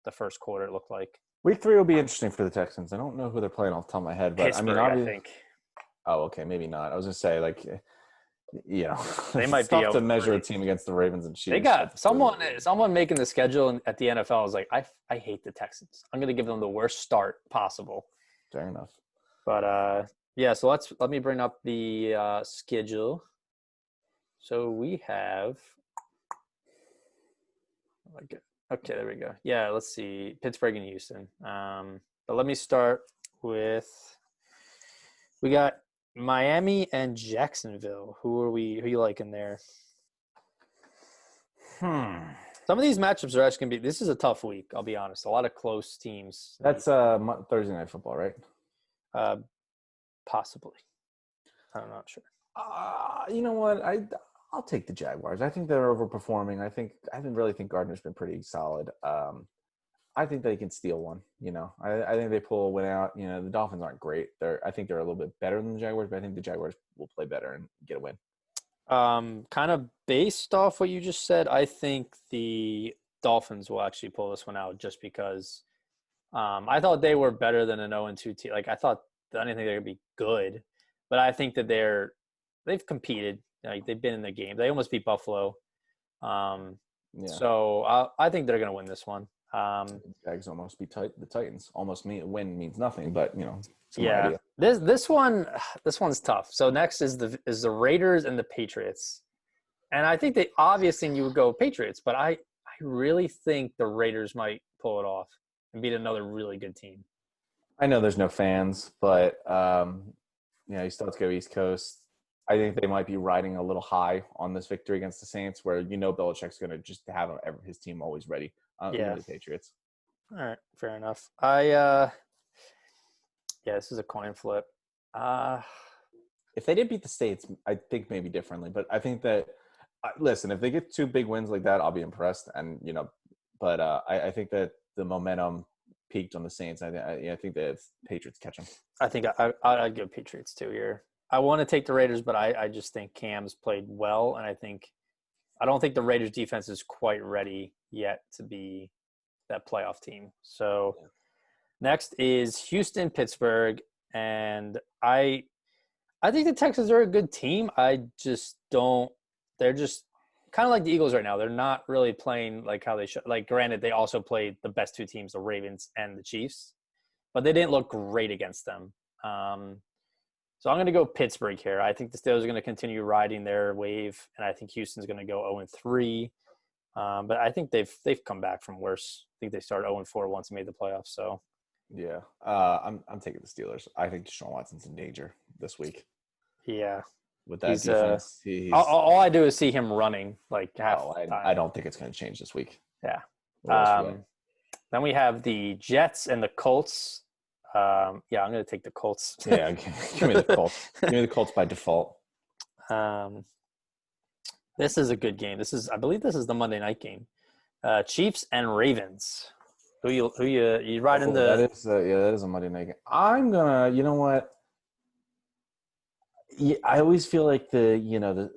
the first quarter. It looked like. Week 3 will be interesting for the Texans. I don't know who they're playing off the top of my head, but Pittsburgh, I think. Oh, okay, maybe not. I was gonna say they might it's tough to measure a team against the Ravens and Chiefs. They got someone making the schedule at the NFL was like, I hate the Texans. I'm gonna give them the worst start possible. Fair enough. But so let me bring up the schedule. So we have. Okay, there we go. Yeah, let's see. Pittsburgh and Houston. But let me start with we got Miami and Jacksonville. Who you liking there? Some of these matchups are actually going to be – this is a tough week, I'll be honest. A lot of close teams. That's Thursday Night Football, right? Possibly. I'm not sure. You know what? I'll take the Jaguars. I think they're overperforming. I really think Gardner's been pretty solid. I think they can steal one. I think they pull a win out. The Dolphins aren't great. I think they're a little bit better than the Jaguars, but I think the Jaguars will play better and get a win. Kind of based off what you just said, I think the Dolphins will actually pull this one out just because I thought they were better than an 0-2 team. Like I didn't think they would be good, but I think that they've competed. Like they've been in the game. They almost beat Buffalo. Yeah. So I think they're going to win this one. Jags almost beat the Titans. Almost win means nothing, but some Yeah, idea. this one's tough. So next is the Raiders and the Patriots, and I think obviously you would go Patriots, but I really think the Raiders might pull it off and beat another really good team. I know there's no fans, but you still have to go East Coast. I think they might be riding a little high on this victory against the Saints, where Belichick's going to just have his team always ready. Yeah, the Patriots. All right, fair enough. This is a coin flip. If they did beat the States, I think maybe differently. But I think that listen, if they get 2 big wins like that, I'll be impressed. And but I think that the momentum peaked on the Saints. I think that Patriots catch them. I think I'd go Patriots too here. I want to take the Raiders, but I just think Cam's played well, and I don't think the Raiders defense is quite ready yet to be that playoff team. So next is Houston, Pittsburgh, and I think the Texans are a good team. I just don't. They're just kind of like the Eagles right now. They're not really playing like how they should. Like, granted, they also played the best 2 teams, the Ravens and the Chiefs, but they didn't look great against them. So I'm going to go Pittsburgh here. I think the Steelers are going to continue riding their wave, and I think Houston's going to go 0-3. But I think they've come back from worse. I think they started 0-4 once they made the playoffs. So yeah, I'm taking the Steelers. I think Deshaun Watson's in danger this week. Yeah, with that defense, all I do is see him running like half. I don't think it's going to change this week. Yeah. Then we have the Jets and the Colts. I'm going to take the Colts. Yeah, give me the Colts. Give me the Colts by default. This is a good game. I believe this is the Monday night game. Chiefs and Ravens. Who you ride in the? That is a Monday night game. I'm gonna. You know what? Yeah, I always feel like the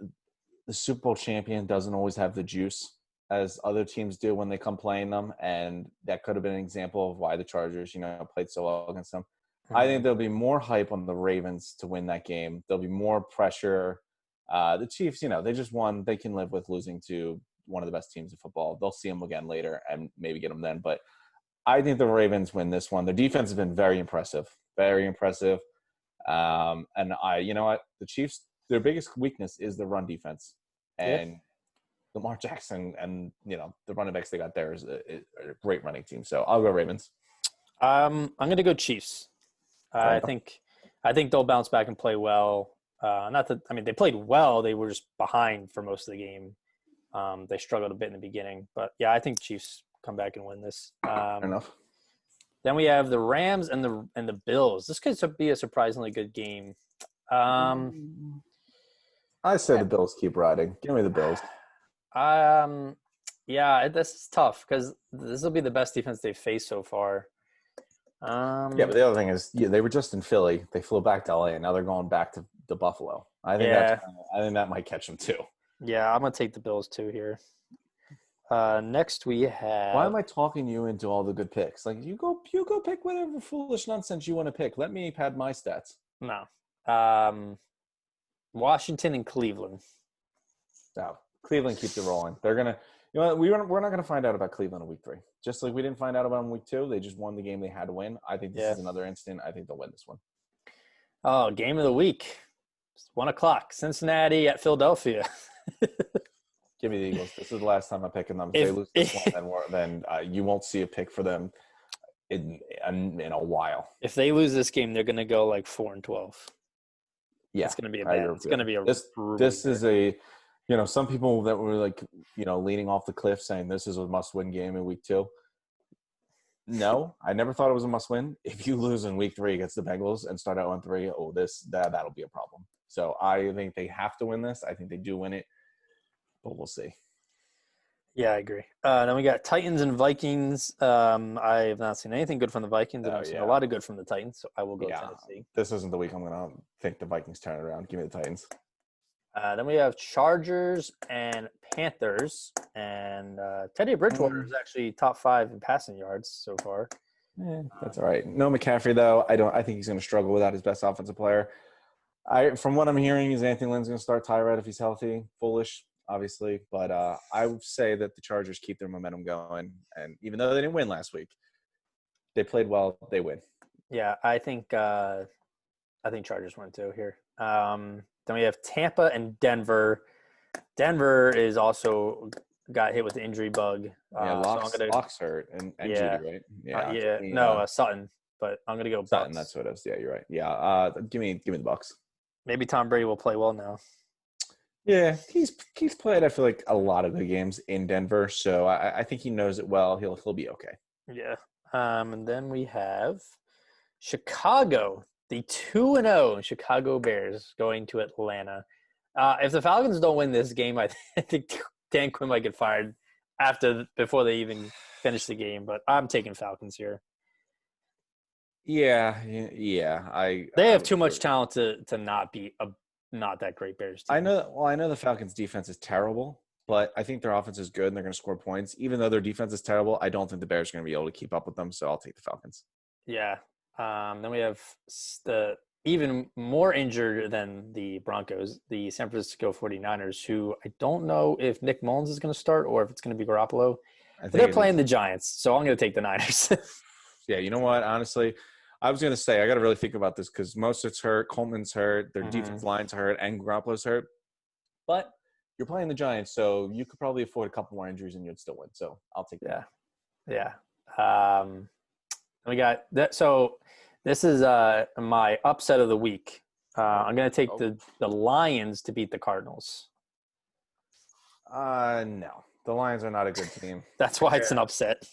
Super Bowl champion doesn't always have the juice as other teams do when they come playing them, and that could have been an example of why the Chargers, played so well against them. Mm-hmm. I think there'll be more hype on the Ravens to win that game. There'll be more pressure. The Chiefs, they just won. They can live with losing to one of the best teams in football. They'll see them again later and maybe get them then. But I think the Ravens win this one. Their defense has been very impressive. Very impressive. And you know what? The Chiefs, their biggest weakness is the run defense. And Lamar Jackson and, the running backs they got there is a great running team. So I'll go Ravens. I'm going to go Chiefs. I think they'll bounce back and play well. They played well. They were just behind for most of the game. They struggled a bit in the beginning. But, yeah, I think Chiefs come back and win this. Fair enough. Then we have the Rams and the Bills. This could be a surprisingly good game. I say the Bills keep riding. Give me the Bills. This is tough because this will be the best defense they've faced so far. But the other thing is, they were just in Philly. They flew back to LA, and now they're going back to Buffalo. I think that might catch them too. Yeah, I'm gonna take the Bills too here. Next we have. Why am I talking you into all the good picks? Like you go pick whatever foolish nonsense you want to pick. Let me pad my stats. No. Washington and Cleveland. No, Cleveland keeps it rolling. They're gonna. We're not gonna find out about Cleveland in week 3. Just like we didn't find out about them in week 2. They just won the game they had to win. I think this is another instant. I think they'll win this one. Oh, game of the week. It's 1:00. Cincinnati at Philadelphia. Give me the Eagles. This is the last time I'm picking them. If they lose this one, then you won't see a pick for them in a while. If they lose this game, they're going to go like 4-12. Yeah, it's going to be It's going to be a. This is a, some people that were like, leaning off the cliff saying this is a must-win game in week 2. No, I never thought it was a must-win. If you lose in week 3 against the Bengals and start out on 3, that'll be a problem. So I think they have to win this. I think they do win it. But we'll see. Yeah, I agree. Then we got Titans and Vikings. I have not seen anything good from the Vikings, and I've seen a lot of good from the Titans, so I will go Tennessee. This isn't the week I'm going to think the Vikings turn it around. Give me the Titans. Then we have Chargers and Panthers, and Teddy Bridgewater is actually top 5 in passing yards so far. That's all right. No McCaffrey though. I think he's going to struggle without his best offensive player. From what I'm hearing, is Anthony Lynn's going to start Tyrod if he's healthy. Foolish, obviously, but I would say that the Chargers keep their momentum going, and even though they didn't win last week, they played well. They win. Yeah, I think Chargers win too here. Then we have Tampa and Denver. Denver is also got hit with the injury bug. Locke's hurt and Judy, right? Yeah. Sutton. But I'm gonna go Bucks. Sutton. That's what it is. Yeah, you're right. Yeah. Give me the Bucks. Maybe Tom Brady will play well now. Yeah, he's played. I feel like a lot of the games in Denver, so I think he knows it well. He'll be okay. Yeah. And then we have Chicago, the 2-0 Chicago Bears going to Atlanta. If the Falcons don't win this game, I think Dan Quinn might get fired before they even finish the game. But I'm taking Falcons here. Yeah. They have too much talent to not be a not that great Bears team. I know the Falcons' defense is terrible, but I think their offense is good and they're going to score points. Even though their defense is terrible, I don't think the Bears are going to be able to keep up with them. So I'll take the Falcons. Yeah. Then we have the even more injured than the Broncos, the San Francisco 49ers, who I don't know if Nick Mullins is going to start or if it's going to be Garoppolo. They're playing the Giants, so I'm going to take the Niners. Yeah, you know what? Honestly, I was going to say I got to really think about this because Mostert's hurt, Coleman's hurt, their defense line's hurt, and Garoppolo's hurt. But you're playing the Giants, so you could probably afford a couple more injuries and you'd still win. So I'll take that. Yeah. We got that. So this is my upset of the week. I'm going to take the Lions to beat the Cardinals. No. The Lions are not a good team. That's why it's an upset.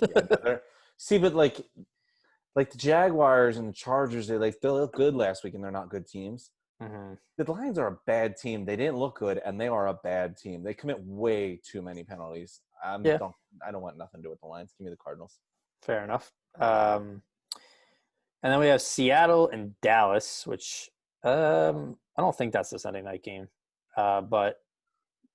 See, but like the Jaguars and the Chargers, they look good last week and they're not good teams. Mm-hmm. The Lions are a bad team. They didn't look good and they are a bad team. They commit way too many penalties. I don't want nothing to do with the Lions. Give me the Cardinals. Fair enough. And then we have Seattle and Dallas, which I don't think that's the Sunday night game. But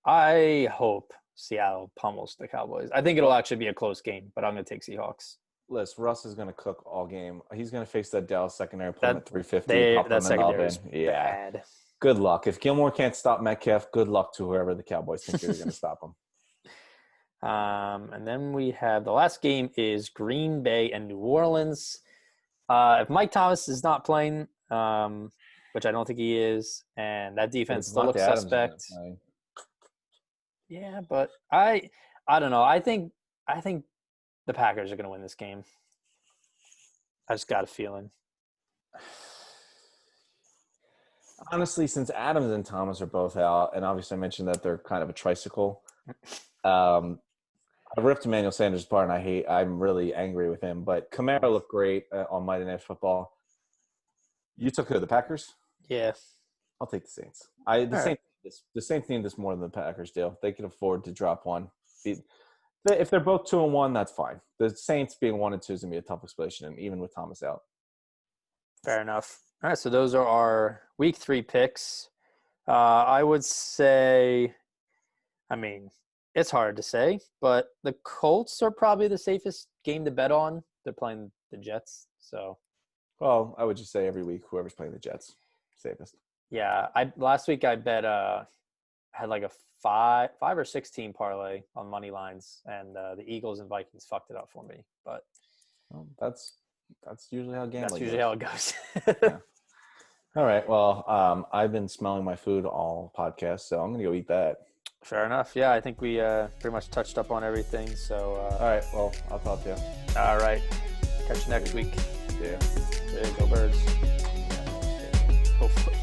I hope Seattle pummels the Cowboys. I think it'll actually be a close game, but I'm going to take Seahawks. Listen, Russ is going to cook all game. He's going to face that Dallas secondary, put him at 350. That secondary is bad. Good luck. If Gilmore can't stop Metcalf, good luck to whoever the Cowboys think they're going to stop him. And then we have the last game is Green Bay and New Orleans. If Mike Thomas is not playing, which I don't think he is, and that defense still looks suspect. Yeah, but I don't know. I think the Packers are going to win this game. I just got a feeling. Honestly, since Adams and Thomas are both out, and obviously I mentioned that they're kind of a tricycle. I ripped Emmanuel Sanders apart, and I'm really angry with him. But Kamara looked great on Monday Night Football. You took who? The Packers? Yeah. I'll take the Saints. The Saints need this more than the Packers do. They can afford to drop one. If they're both 2-1, that's fine. The Saints being 1 and 2 is gonna be a tough explanation, and even with Thomas out. Fair enough. All right, so those are our Week 3 picks. I would say, it's hard to say, but the Colts are probably the safest game to bet on. They're playing the Jets, so. Well, I would just say every week, whoever's playing the Jets, safest. Yeah, last week I bet had like a 5 or 6 team parlay on money lines, and the Eagles and Vikings fucked it up for me. But that's usually how gambling. That's usually how it goes. Yeah. All right. Well, I've been smelling my food all podcast, so I'm gonna go eat that. Fair enough. Yeah, I think we pretty much touched up on everything. So. All right. Well, I'll talk to you. All right. Catch you next week. Yeah. Go Birds. Yeah. Hopefully.